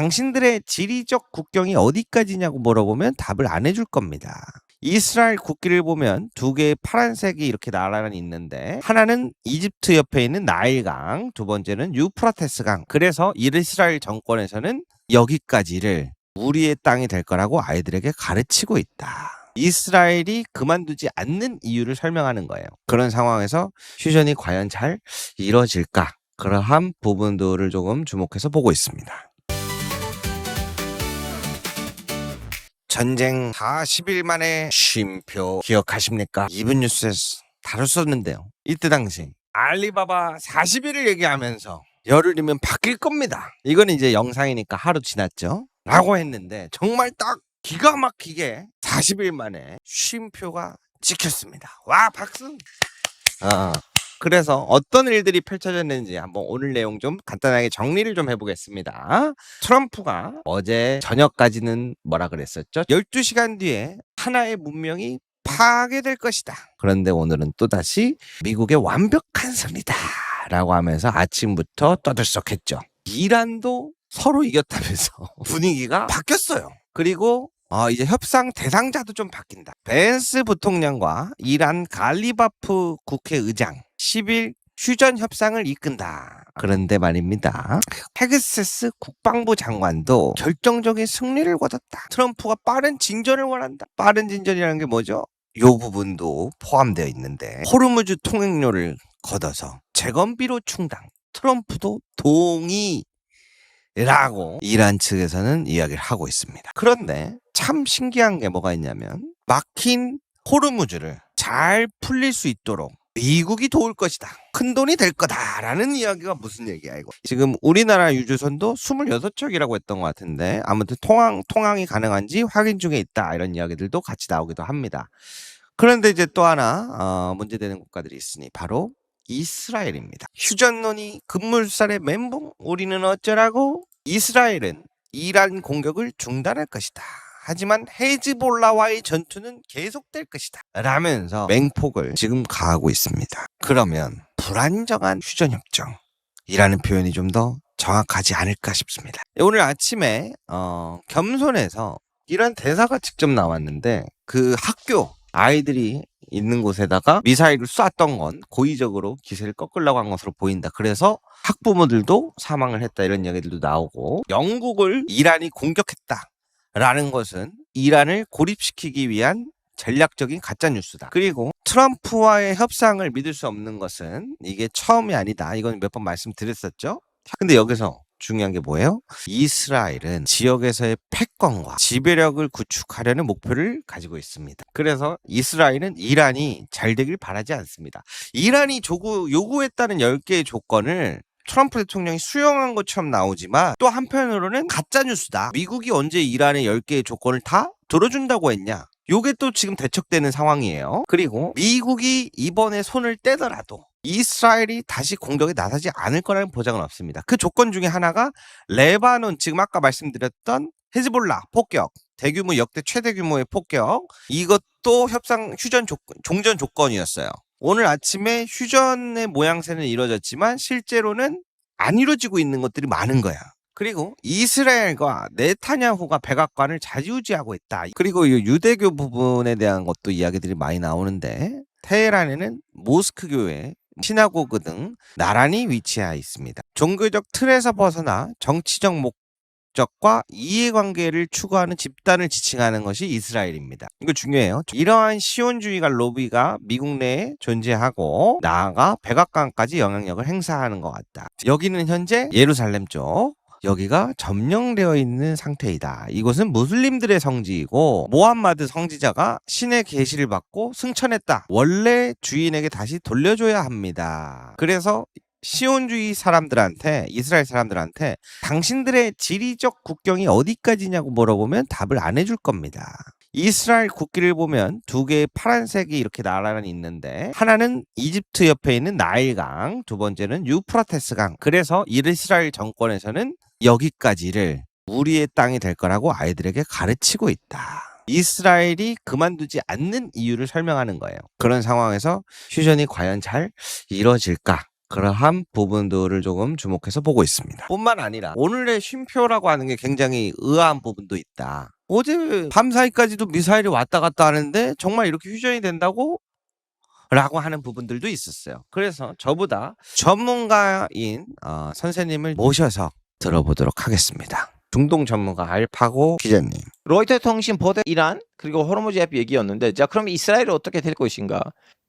당신들의 지리적 국경이 어디까지냐고 물어보면 답을 안 해줄 겁니다. 이스라엘 국기를 보면 두 개의 파란색이 이렇게 나란히 있는데 하나는 이집트 옆에 있는 나일강, 두 번째는 유프라테스강. 그래서 이스라엘 정권에서는 여기까지를 우리의 땅이 될 거라고 아이들에게 가르치고 있다. 이스라엘이 그만두지 않는 이유를 설명하는 거예요. 그런 상황에서 퓨전이 과연 잘 이루어질까? 그러한 부분들을 조금 주목해서 보고 있습니다. 전쟁 40일 만에 쉼표 기억하십니까? 이분 뉴스에서 다뤘었는데요. 이때 당시 알리바바 40일을 얘기하면서 열흘이면 바뀔 겁니다. 이건 이제 영상이니까 하루 지났죠. 라고 했는데 정말 딱 기가 막히게 40일 만에 쉼표가 찍혔습니다. 와, 박수! 그래서 어떤 일들이 펼쳐졌는지 한번 오늘 내용 좀 간단하게 정리를 좀 해보겠습니다. 트럼프가 어제 저녁까지는 뭐라 그랬었죠? 12시간 뒤에 하나의 문명이 파괴될 것이다. 그런데 오늘은 또다시 미국의 완벽한 승리다 라고 하면서 아침부터 떠들썩했죠. 이란도 서로 이겼다면서 분위기가 바뀌었어요. 그리고 이제 협상 대상자도 좀 바뀐다. 벤스 부통령과 이란 갈리바프 국회의장 10일 휴전 협상을 이끈다. 그런데 말입니다. 텍사스 국방부 장관도 결정적인 승리를 거뒀다. 트럼프가 빠른 진전을 원한다. 빠른 진전이라는 게 뭐죠? 이 부분도 포함되어 있는데 호르무즈 통행료를 걷어서 재건비로 충당. 트럼프도 동의라고 이란 측에서는 이야기를 하고 있습니다. 그런데 참 신기한 게 뭐가 있냐면 막힌 호르무즈를 잘 풀릴 수 있도록 미국이 도울 것이다. 큰 돈이 될 거다라는 이야기가 무슨 얘기야 이거. 지금 우리나라 유조선도 26척이라고 했던 것 같은데 아무튼 통항이 가능한지 확인 중에 있다. 이런 이야기들도 같이 나오기도 합니다. 그런데 이제 또 하나 문제되는 국가들이 있으니 바로 이스라엘입니다. 휴전론이 급물살의 멘붕. 우리는 어쩌라고? 이스라엘은 이란 공격을 중단할 것이다. 하지만 헤즈볼라와의 전투는 계속될 것이다 라면서 맹폭을 지금 가하고 있습니다. 그러면 불안정한 휴전협정이라는 표현이 좀 더 정확하지 않을까 싶습니다. 오늘 아침에 겸손해서 이란 대사가 직접 나왔는데 그 학교 아이들이 있는 곳에다가 미사일을 쐈던 건 고의적으로 기세를 꺾으려고 한 것으로 보인다. 그래서 학부모들도 사망을 했다. 이런 이야기들도 나오고 영국을 이란이 공격했다 라는 것은 이란을 고립시키기 위한 전략적인 가짜뉴스다. 그리고 트럼프와의 협상을 믿을 수 없는 것은 이게 처음이 아니다. 이건 몇 번 말씀드렸었죠. 근데 여기서 중요한 게 뭐예요? 이스라엘은 지역에서의 패권과 지배력을 구축하려는 목표를 가지고 있습니다. 그래서 이스라엘은 이란이 잘 되길 바라지 않습니다. 이란이 요구했다는 10개의 조건을 트럼프 대통령이 수용한 것처럼 나오지만 또 한편으로는 가짜뉴스다. 미국이 언제 이란의 10개의 조건을 다 들어준다고 했냐. 요게 또 지금 대척되는 상황이에요. 그리고 미국이 이번에 손을 떼더라도 이스라엘이 다시 공격에 나서지 않을 거라는 보장은 없습니다. 그 조건 중에 하나가 레바논, 지금 아까 말씀드렸던 헤즈볼라 폭격, 대규모 역대 최대 규모의 폭격, 이것도 종전 조건이었어요. 오늘 아침에 휴전의 모양새는 이루어졌지만 실제로는 안 이루어지고 있는 것들이 많은 거야. 그리고 이스라엘과 네타냐후가 백악관을 좌지우지하고 있다. 그리고 이 유대교 부분에 대한 것도 이야기들이 많이 나오는데 테헤란에는 모스크 교회, 시나고그 등 나란히 위치해 있습니다. 종교적 틀에서 벗어나 정치적 목적과 이해관계를 추구하는 집단을 지칭하는 것이 이스라엘입니다. 이거 중요해요. 이러한 시온주의가 로비가 미국 내에 존재하고 나아가 백악관까지 영향력을 행사하는 것 같다. 여기는 현재 예루살렘 쪽, 여기가 점령되어 있는 상태이다. 이곳은 무슬림들의 성지이고 모함마드 성지자가 신의 계시를 받고 승천했다. 원래 주인에게 다시 돌려줘야 합니다. 그래서 시온주의 사람들한테, 이스라엘 사람들한테 당신들의 지리적 국경이 어디까지냐고 물어보면 답을 안 해줄 겁니다. 이스라엘 국기를 보면 두 개의 파란색이 이렇게 나란히 있는데 하나는 이집트 옆에 있는 나일강, 두 번째는 유프라테스강. 그래서 이스라엘 정권에서는 여기까지를 우리의 땅이 될 거라고 아이들에게 가르치고 있다. 이스라엘이 그만두지 않는 이유를 설명하는 거예요. 그런 상황에서 휴전이 과연 잘 이루어질까? 그러한 부분들을 조금 주목해서 보고 있습니다. 뿐만 아니라 오늘의 쉼표라고 하는 게 굉장히 의아한 부분도 있다. 어제 밤사이까지도 미사일이 왔다 갔다 하는데 정말 이렇게 휴전이 된다고? 라고 하는 부분들도 있었어요. 그래서 저보다 전문가인 선생님을 모셔서 들어보도록 하겠습니다. 중동 전문가 알파고 기자님. 로이터 통신 보도 이란 그리고 호르무즈 해협 얘기였는데, 자 그럼 이스라엘이 어떻게 될 것인가?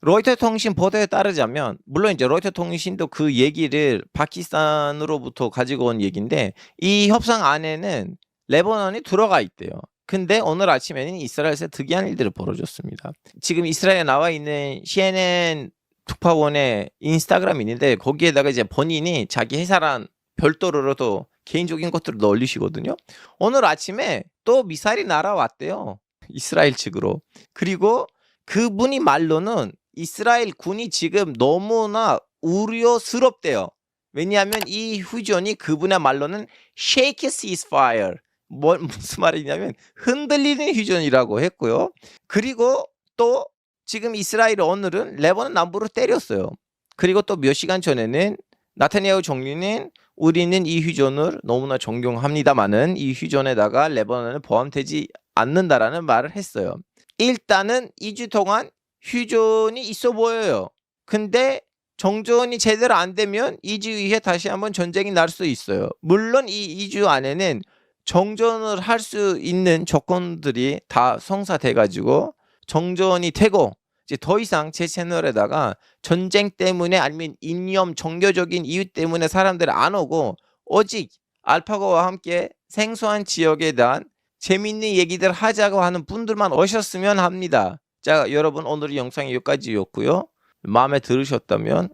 로이터 통신 보도에 따르자면, 물론 이제 로이터 통신도 그 얘기를 파키스탄으로부터 가지고 온 얘기인데, 이 협상 안에는 레바논이 들어가 있대요. 근데 오늘 아침에는 이스라엘에서 특이한 일들이 벌어졌습니다. 지금 이스라엘에 나와 있는 CNN 특파원의 인스타그램이 있는데, 거기에다가 이제 본인이 자기 회사랑 별도로도 개인적인 것들을 올리시거든요. 오늘 아침에 또 미사일이 날아왔대요. 이스라엘 측으로. 그리고 그분이 말로는 이스라엘 군이 지금 너무나 우려스럽대요. 왜냐하면 이 휴전이 그분의 말로는 shake ceasefire, 무슨 말이냐면 흔들리는 휴전이라고 했고요. 그리고 또 지금 이스라엘이 오늘은 레바논 남부를 때렸어요. 그리고 또 몇 시간 전에는 나타냐후 총리는 우리는 이 휴전을 너무나 존경합니다마는 이 휴전에다가 레바논은 포함되지 않는다라는 말을 했어요. 일단은 2주 동안 휴전이 있어 보여요. 근데 정전이 제대로 안 되면 2주 이후에 다시 한번 전쟁이 날 수 있어요. 물론 이 2주 안에는 정전을 할 수 있는 조건들이 다 성사돼가지고 정전이 되고, 이제 더 이상 제 채널에다가 전쟁 때문에 아니면 이념, 종교적인 이유 때문에 사람들이 안 오고, 오직 알파고와 함께 생소한 지역에 대한 재밌는 얘기들 하자고 하는 분들만 오셨으면 합니다. 자, 여러분 오늘의 영상이 여기까지였고요. 마음에 들으셨다면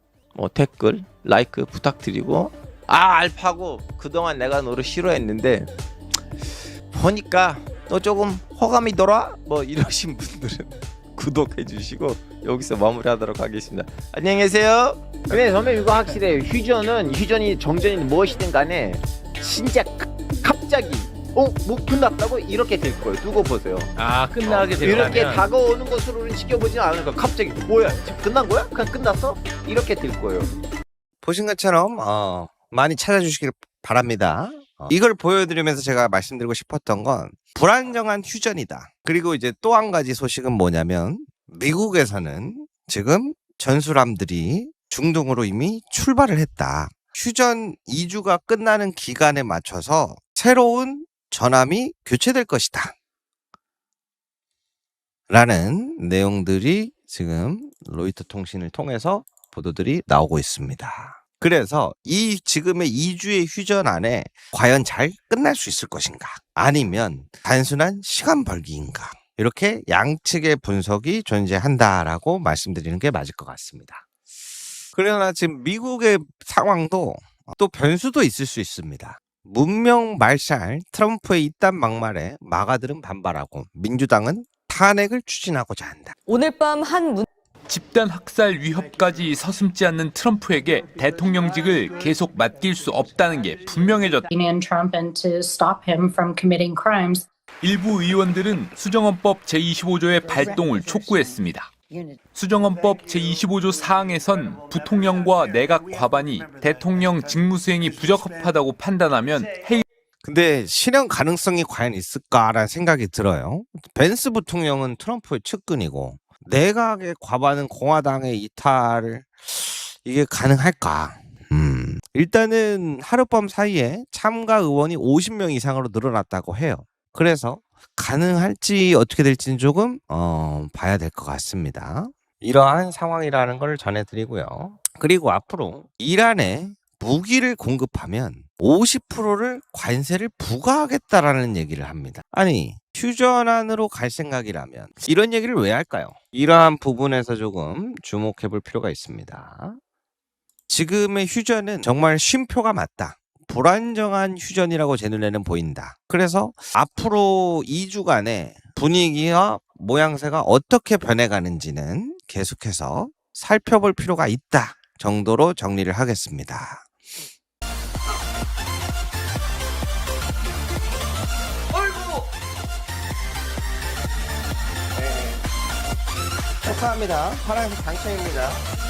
댓글, 라이크 부탁드리고, 알파고 그동안 내가 너를 싫어했는데 보니까 너 조금 호감이 돌아? 이러신 분들은 구독해 주시고 여기서 마무리하도록 하겠습니다. 안녕히 계세요. 근데 선배님 이거 확실해요. 휴전이 정전이 무엇이든 간에 진짜 갑자기 뭐 끝났다고 이렇게 될 거예요. 두고 보세요. 끝나게 되면 이렇게 다가오는 것으로는 지켜보지 않으니까 갑자기 뭐야 지금 끝난 거야? 그냥 끝났어? 이렇게 될 거예요. 보신 것처럼 많이 찾아주시길 바랍니다. 이걸 보여드리면서 제가 말씀드리고 싶었던 건 불안정한 휴전이다. 그리고 이제 또 한 가지 소식은 뭐냐면 미국에서는 지금 전술함들이 중동으로 이미 출발을 했다. 휴전 2주가 끝나는 기간에 맞춰서 새로운 전함이 교체될 것이다. 라는 내용들이 지금 로이터 통신을 통해서 보도들이 나오고 있습니다. 그래서 이 지금의 2주의 휴전 안에 과연 잘 끝날 수 있을 것인가? 아니면 단순한 시간 벌기인가? 이렇게 양측의 분석이 존재한다라고 말씀드리는 게 맞을 것 같습니다. 그러나 지금 미국의 상황도 또 변수도 있을 수 있습니다. 문명 말살 트럼프의 이딴 막말에 마가들은 반발하고 민주당은 탄핵을 추진하고자 한다. 오늘 밤 집단 학살 위협까지 서슴지 않는 트럼프에게 대통령직을 계속 맡길 수 없다는 게 분명해졌다. 일부 의원들은 수정헌법 제25조의 발동을 촉구했습니다. 수정헌법 제25조 사항에선 부통령과 내각 과반이 대통령 직무수행이 부적합하다고 판단하면 해임. 근데 실현 가능성이 과연 있을까라는 생각이 들어요. 벤스 부통령은 트럼프의 측근이고 내각의 과반은 공화당의 이탈을 이게 가능할까? 일단은 하룻밤 사이에 참가 의원이 50명 이상으로 늘어났다고 해요. 그래서 가능할지 어떻게 될지는 조금 봐야 될 것 같습니다. 이러한 상황이라는 걸 전해드리고요. 그리고 앞으로 이란에 무기를 공급하면 50%를 관세를 부과하겠다라는 얘기를 합니다. 아니 휴전안으로 갈 생각이라면 이런 얘기를 왜 할까요? 이러한 부분에서 조금 주목해 볼 필요가 있습니다. 지금의 휴전은 정말 쉼표가 맞다. 불안정한 휴전이라고 제 눈에는 보인다. 그래서 앞으로 2주간의 분위기와 모양새가 어떻게 변해가는지는 계속해서 살펴볼 필요가 있다 정도로 정리를 하겠습니다. 축하합니다. 파란색 당첨입니다.